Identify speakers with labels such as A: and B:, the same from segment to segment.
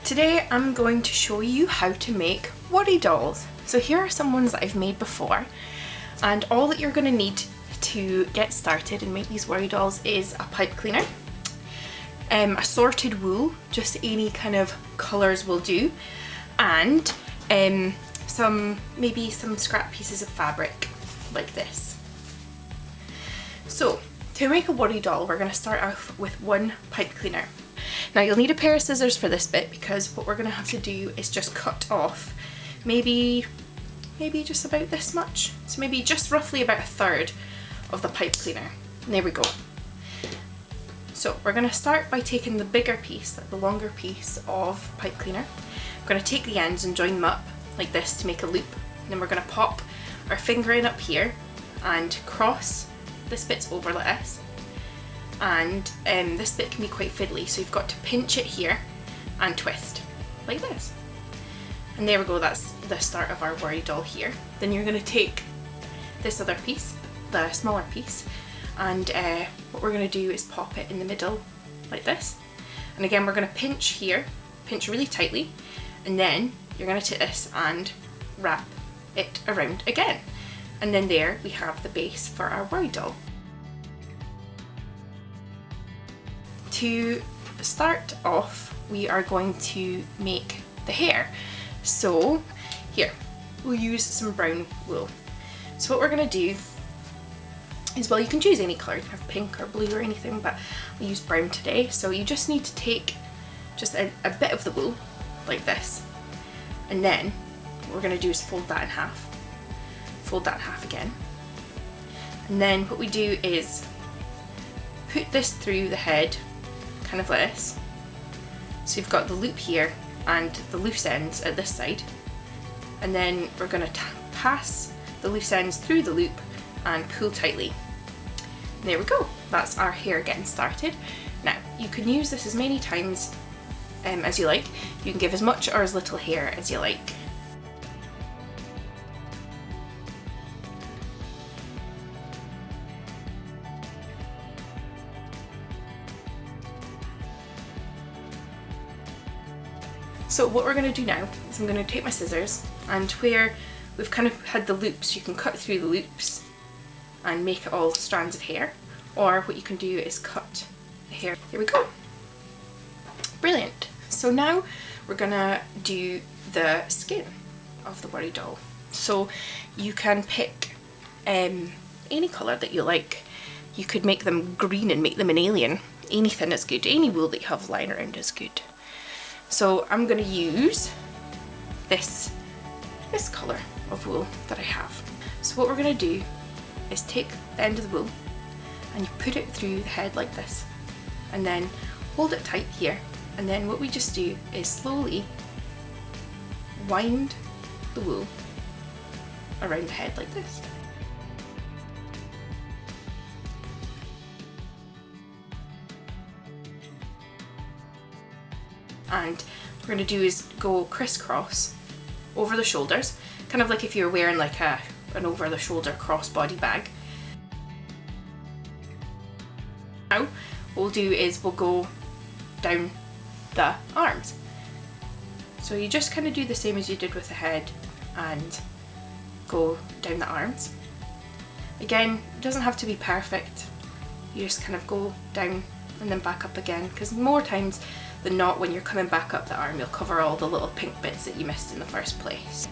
A: Today I'm going to show you how to make worry dolls. So here are some ones that I've made before, and all that you're going to need to get started and make these worry dolls is a pipe cleaner, assorted wool, just any kind of colours will do, and maybe some scrap pieces of fabric like this. So to make a worry doll, we're going to start off with one pipe cleaner. Now you'll need a pair of scissors for this bit, because what we're going to have to do is just cut off maybe just about this much. So maybe just roughly about a third of the pipe cleaner. And there we go. So we're going to start by taking the bigger piece, like the longer piece of pipe cleaner. We're going to take the ends and join them up like this to make a loop. And then we're going to pop our finger in up here and cross this bit's over like this. And this bit can be quite fiddly, so you've got to pinch it here and twist like this. And there we go, that's the start of our worry doll here. Then you're going to take this other piece, the smaller piece, and what we're going to do is pop it in the middle like this. And again, we're going to pinch here, pinch really tightly, and then you're going to take this and wrap it around again. And then there we have the base for our worry doll. To start off, we are going to make the hair. So here, we'll use some brown wool. So what we're going to do is, well, you can choose any colour, you can have pink or blue or anything, but we'll use brown today. So you just need to take just a bit of the wool like this, and then what we're going to do is fold that in half, fold that in half again, and then what we do is put this through the head kind of like this. So you've got the loop here and the loose ends at this side, and then we're going to pass the loose ends through the loop and pull tightly. And there we go, that's our hair getting started. Now you can use this as many times as you like. You can give as much or as little hair as you like. So what we're going to do now is I'm going to take my scissors, and where we've kind of had the loops, you can cut through the loops and make it all strands of hair, or what you can do is cut the hair. There we go. Brilliant. So now we're going to do the skin of the worry doll. So you can pick any colour that you like. You could make them green and make them an alien. Anything is good. Any wool that you have lying around is good. So I'm going to use this colour of wool that I have. So what we're going to do is take the end of the wool and you put it through the head like this, and then hold it tight here, and then what we just do is slowly wind the wool around the head like this. And what we're going to do is go crisscross over the shoulders, kind of like if you're wearing like an over the shoulder crossbody bag. Now what we'll do is we'll go down the arms. So you just kind of do the same as you did with the head and go down the arms. Again, it doesn't have to be perfect, you just kind of go down and then back up again, because more times than not, when you're coming back up the arm, you'll cover all the little pink bits that you missed in the first place.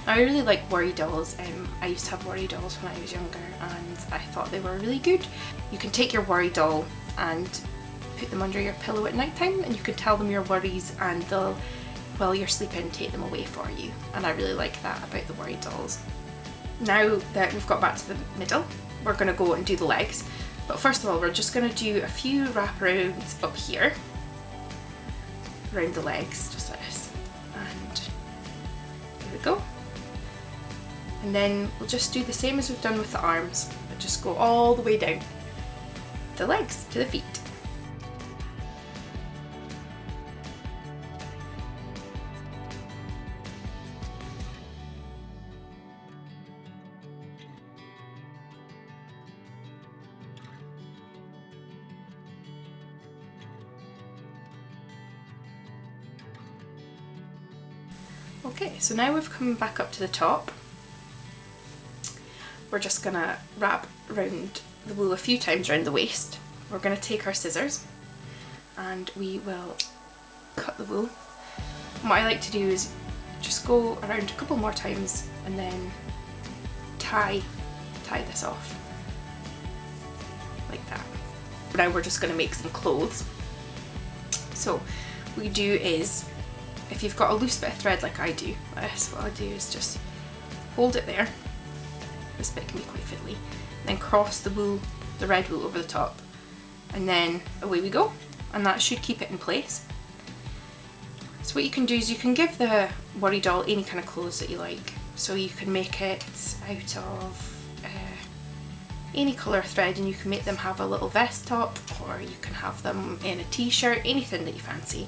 A: Now, I really like worry dolls. I used to have worry dolls when I was younger, and I thought they were really good. You can take your worry doll and put them under your pillow at night time, and you can tell them your worries, and they'll, while you're sleeping, take them away for you. And I really like that about the worry dolls. Now that we've got back to the middle, we're going to go and do the legs. But first of all, we're just going to do a few wraparounds up here, around the legs, just like this, and there we go. And then we'll just do the same as we've done with the arms, but just go all the way down the legs to the feet. Okay, so now we've come back up to the top. We're just gonna wrap around the wool a few times around the waist. We're gonna take our scissors and we will cut the wool. And what I like to do is just go around a couple more times and then tie this off like that. Now we're just going to make some clothes. So what you do is, if you've got a loose bit of thread like I do, what I do is just hold it there. This bit can be quite fiddly. Then cross the wool, the red wool over the top, and then away we go. And that should keep it in place. So what you can do is you can give the worry doll any kind of clothes that you like. So you can make it out of any colour thread, and you can make them have a little vest top, or you can have them in a t-shirt, anything that you fancy.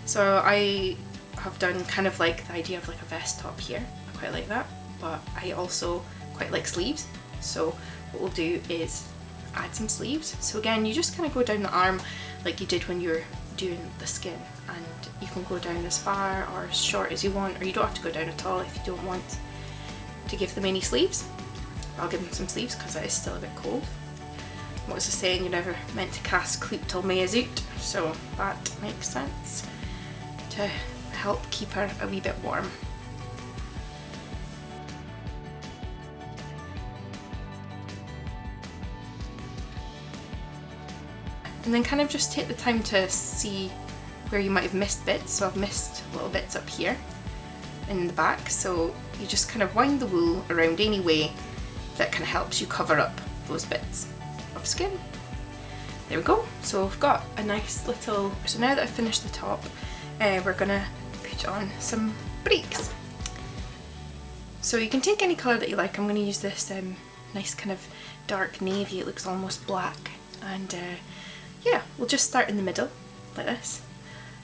A: So I have done kind of like the idea of like a vest top here. I quite like that, but I also quite like sleeves. So what we'll do is add some sleeves. So again, you just kind of go down the arm like you did when you were doing the skin, and you can go down as far or as short as you want, or you don't have to go down at all if you don't want to give them any sleeves. I'll give them some sleeves because it is still a bit cold. What was the saying? You're never meant to cast cleat till May is out, so that makes sense to help keep her a wee bit warm. And then kind of just take the time to see where you might have missed bits. So I've missed little bits up here in the back, so you just kind of wind the wool around any way that kind of helps you cover up those bits of skin. There we go. So we've got a nice little, so now that I've finished the top, we're gonna put on some breeks. So you can take any colour that you like. I'm gonna use this nice kind of dark navy. It looks almost black, and yeah, we'll just start in the middle like this,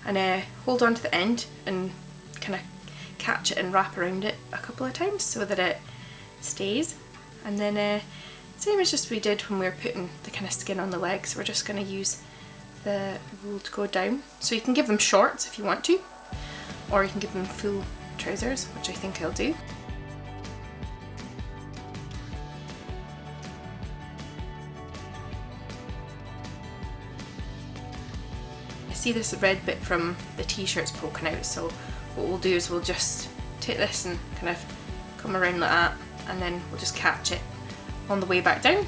A: and hold on to the end and kind of catch it and wrap around it a couple of times so that it stays. And then same as just we did when we were putting the kind of skin on the legs, we're just going to use the wool to go down. So you can give them shorts if you want to, or you can give them full trousers, which I think I'll do. I see this red bit from the t-shirts poking out, so what we'll do is we'll just take this and kind of come around like that, and then we'll just catch it on the way back down.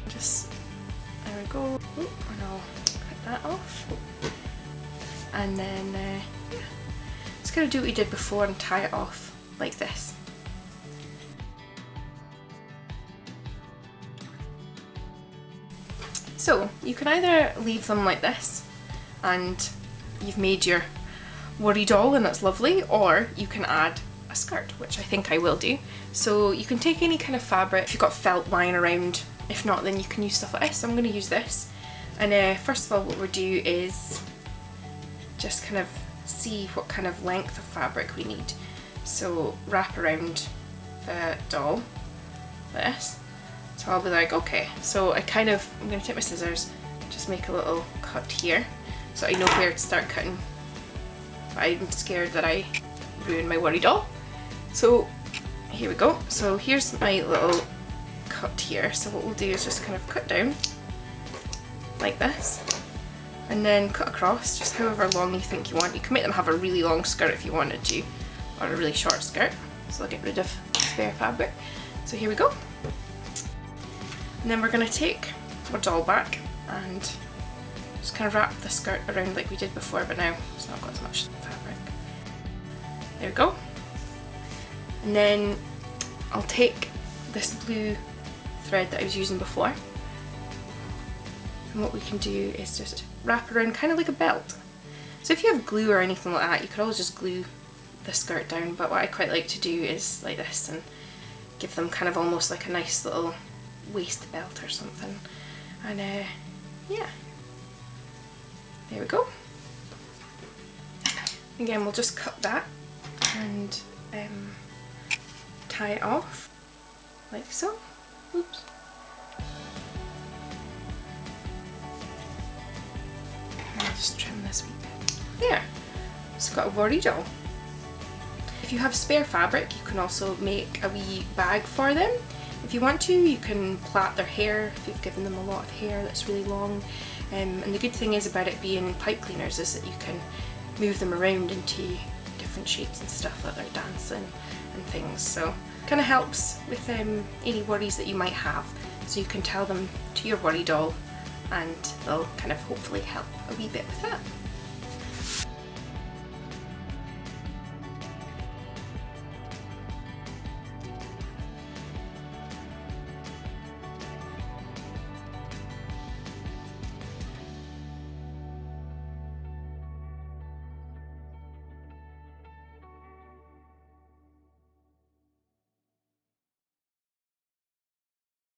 A: Just, there we go. Ooh, and I'll cut that off. And then, yeah, just gonna do what we did before and tie it off like this. So you can either leave them like this and you've made your worry doll and that's lovely, or you can add a skirt, which I think I will do. So you can take any kind of fabric if you've got felt lying around. If not, then you can use stuff like this. So I'm going to use this, and first of all what we'll do is just kind of see what kind of length of fabric we need. So wrap around the doll this. So I'll be like, okay, so I'm going to take my scissors, just make a little cut here so I know where to start cutting. I'm scared that I ruin my worry doll. So here we go. So here's my little cut here. So what we'll do is just kind of cut down like this, and then cut across just however long you think you want. You can make them have a really long skirt if you wanted to, or a really short skirt. So I'll get rid of spare fabric. So here we go. And then we're going to take our doll back and just kind of wrap the skirt around like we did before, but now it's not got as much fabric. There we go. And then I'll take this blue thread that I was using before, and what we can do is just wrap around kind of like a belt. So if you have glue or anything like that, you could always just glue the skirt down, but what I quite like to do is like this and give them kind of almost like a nice little waist belt or something. And yeah, there we go. Again, we'll just cut that and tie it off like so. Oops. I'll just trim this wee bit. There, it's got a worry doll. If you have spare fabric, you can also make a wee bag for them. If you want to, you can plait their hair if you've given them a lot of hair that's really long. And the good thing is about it being pipe cleaners is that you can move them around into different shapes and stuff that they're dancing and things. So it kind of helps with any worries that you might have. So you can tell them to your worry doll and they'll kind of hopefully help a wee bit with that.